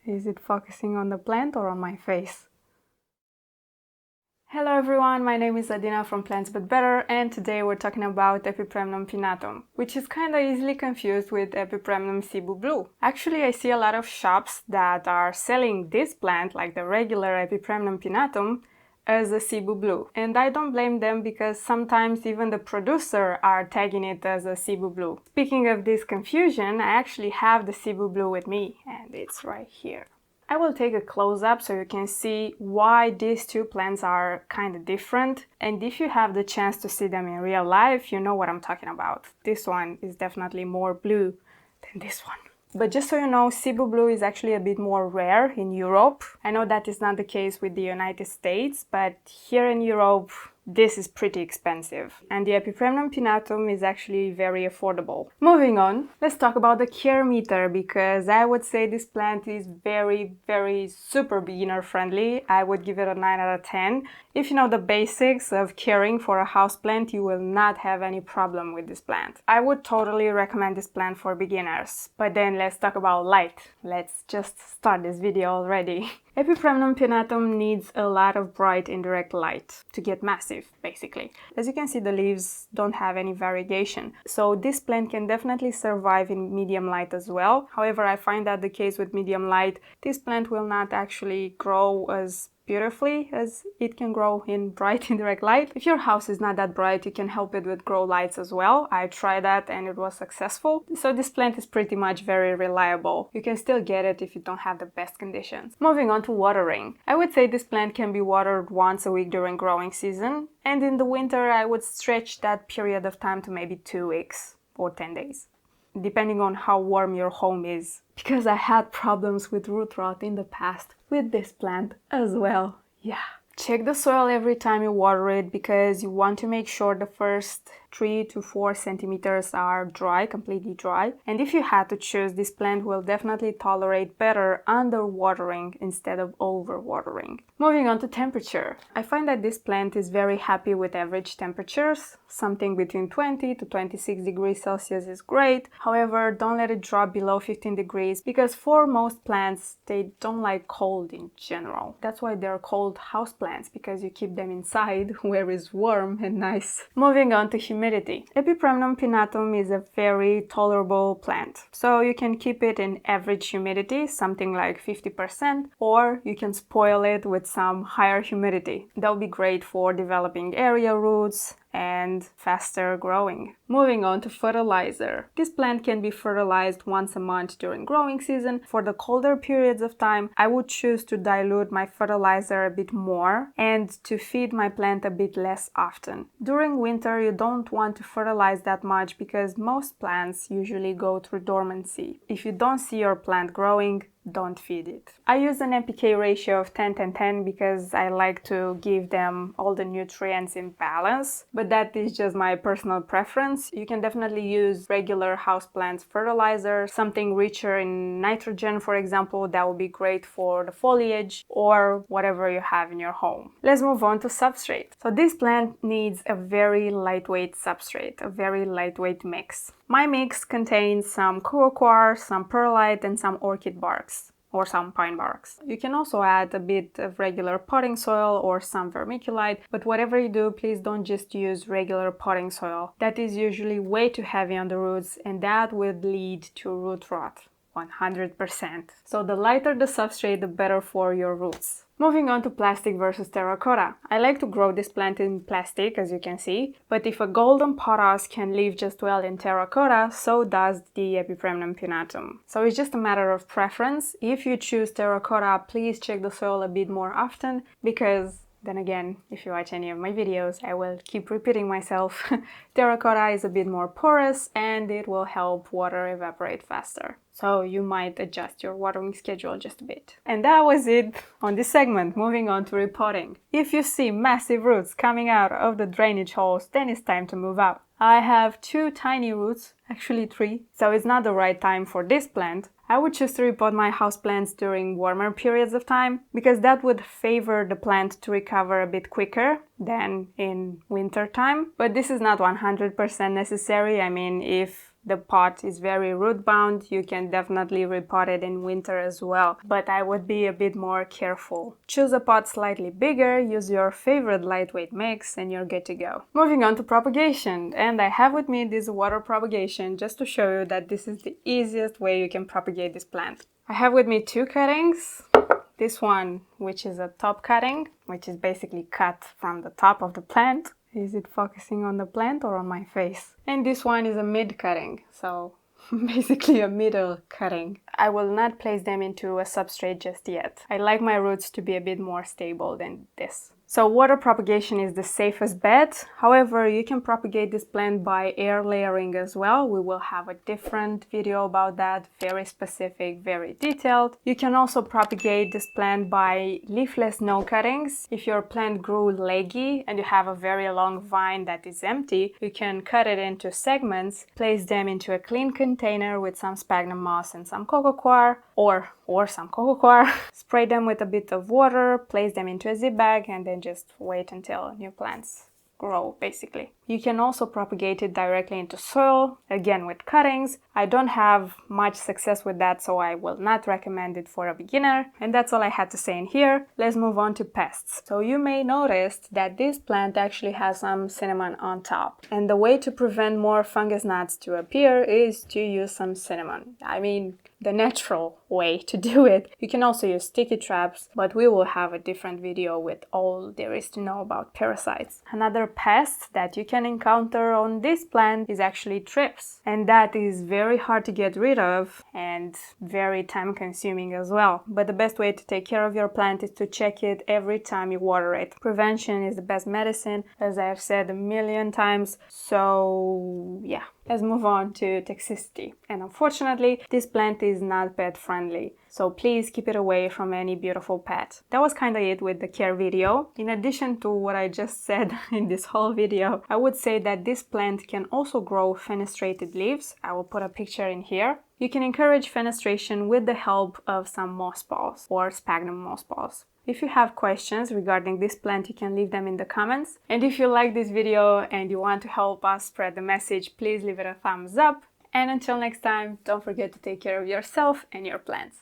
Is it focusing on the plant or on my face? Hello everyone, my name is Adina from plantsbutbetter, and today we're talking about Epipremnum Pinnatum, which is kinda easily confused with Epipremnum Cebu Blue. Actually, I see a lot of shops that are selling this plant, like the regular Epipremnum Pinnatum, as a Cebu Blue. And I don't blame them because sometimes even the producer are tagging it as a Cebu Blue. Speaking of this confusion, I actually have the Cebu Blue with me, and it's right here. I will take a close-up so you can see why these two plants are kind of different, and if you have the chance to see them in real life, you know what I'm talking about. This one is definitely more blue than this one. But just so you know, Cebu Blue is actually a bit more rare in Europe. I know that is not the case with the United States, but here in Europe, this is pretty expensive. And the Epipremnum Pinnatum is actually very affordable. Moving on, let's talk about the care meter, because I would say this plant is very super beginner friendly. I would give it a 9 out of 10. If you know the basics of caring for a houseplant, you will not have any problem with this plant. I would totally recommend this plant for beginners. But then let's talk about light. Let's just start this video already. Epipremnum Pinnatum needs a lot of bright indirect light to get massive, basically. As you can see, the leaves don't have any variegation, so this plant can definitely survive in medium light as well. However, I find that the case with medium light, this plant will not actually grow as beautifully as it can grow in bright indirect light. If your house is not that bright, you can help it with grow lights as well. I tried that and it was successful. So this plant is pretty much very reliable. You can still get it if you don't have the best conditions. Moving on to watering. I would say this plant can be watered once a week during growing season, and in the winter I would stretch that period of time to maybe 2 weeks or 10 days. Depending on how warm your home is, because I had problems with root rot in the past with this plant as well. Yeah. Check the soil every time you water it, because you want to make sure the first 3 to 4 centimeters are dry, completely dry. And if you had to choose, this plant will definitely tolerate better underwatering instead of overwatering. Moving on to temperature. I find that this plant is very happy with average temperatures. Something between 20 to 26 degrees Celsius is great. However, don't let it drop below 15 degrees, because for most plants, they don't like cold in general. That's why they're called houseplants, because you keep them inside where it's warm and nice. Moving on to humidity. Epipremnum Pinnatum is a very tolerable plant. So you can keep it in average humidity, something like 50%, or you can spoil it with some higher humidity. That would be great for developing area roots and faster growing. Moving on to fertilizer. This plant can be fertilized once a month during growing season. For the colder periods of time, I would choose to dilute my fertilizer a bit more and to feed my plant a bit less often. During winter, you don't want to fertilize that much because most plants usually go through dormancy. If you don't see your plant growing, don't feed it. I use an NPK ratio of 10-10-10 because I like to give them all the nutrients in balance, but that is just my personal preference. You can definitely use regular houseplants fertilizer, something richer in nitrogen, for example. That would be great for the foliage or whatever you have in your home. Let's move on to substrate. So this plant needs a very lightweight substrate, a very lightweight mix. My mix contains some coco coir, some perlite, and some orchid barks, or some pine barks. You can also add a bit of regular potting soil or some vermiculite, but whatever you do, please don't just use regular potting soil. That is usually way too heavy on the roots, and that would lead to root rot. 100%. So the lighter the substrate, the better for your roots. Moving on to plastic versus terracotta. I like to grow this plant in plastic, as you can see, but if a golden pothos can live just well in terracotta, so does the Epipremnum Pinnatum. So it's just a matter of preference. If you choose terracotta, please check the soil a bit more often, because then again, if you watch any of my videos, I will keep repeating myself. Terracotta is a bit more porous and it will help water evaporate faster. So you might adjust your watering schedule just a bit. And that was it on this segment. Moving on to repotting. If you see massive roots coming out of the drainage holes, then it's time to move out. I have 2 tiny roots, actually 3, so it's not the right time for this plant. I would choose to repot my houseplants during warmer periods of time, because that would favor the plant to recover a bit quicker than in winter time. But this is not 100% necessary. I mean, if the pot is very root bound, you can definitely repot it in winter as well, but I would be a bit more careful. Choose a pot slightly bigger, use your favorite lightweight mix, and you're good to go. Moving on to propagation, and I have with me this water propagation just to show you that this is the easiest way you can propagate this plant. I have with me two cuttings. This one, which is a top cutting, which is basically cut from the top of the plant. Is it focusing on the plant or on my face? And this one is a mid cutting, so basically a middle cutting. I will not place them into a substrate just yet. I like my roots to be a bit more stable than this. So water propagation is the safest bet. However, you can propagate this plant by air layering as well. We will have a different video about that, very specific, very detailed. You can also propagate this plant by leafless no cuttings. If your plant grew leggy and you have a very long vine that is empty, you can cut it into segments, place them into a clean container with some sphagnum moss and some coco coir, or some coco coir, spray them with a bit of water, place them into a zip bag, and then just wait until new plants grow, basically. You can also propagate it directly into soil, again with cuttings. I don't have much success with that, so I will not recommend it for a beginner. And that's all I had to say in here. Let's move on to pests. So you may notice that this plant actually has some cinnamon on top. And the way to prevent more fungus gnats to appear is to use some cinnamon. I mean, the natural way to do it. You can also use sticky traps, but we will have a different video with all there is to know about parasites. Another pest that you can encounter on this plant is actually thrips, and that is very hard to get rid of and very time consuming as well. But the best way to take care of your plant is to check it every time you water it. Prevention is the best medicine, as I've said a million times. So yeah, let's move on to toxicity. And unfortunately, this plant is not pet friendly, so please keep it away from any beautiful pet. That was kind of it with the care video. In addition to what I just said in this whole video, I would say that this plant can also grow fenestrated leaves. I will put a picture in here. You can encourage fenestration with the help of some moss balls or sphagnum moss balls. If you have questions regarding this plant, you can leave them in the comments. And if you like this video and you want to help us spread the message, please leave it a thumbs up. And until next time, don't forget to take care of yourself and your plants.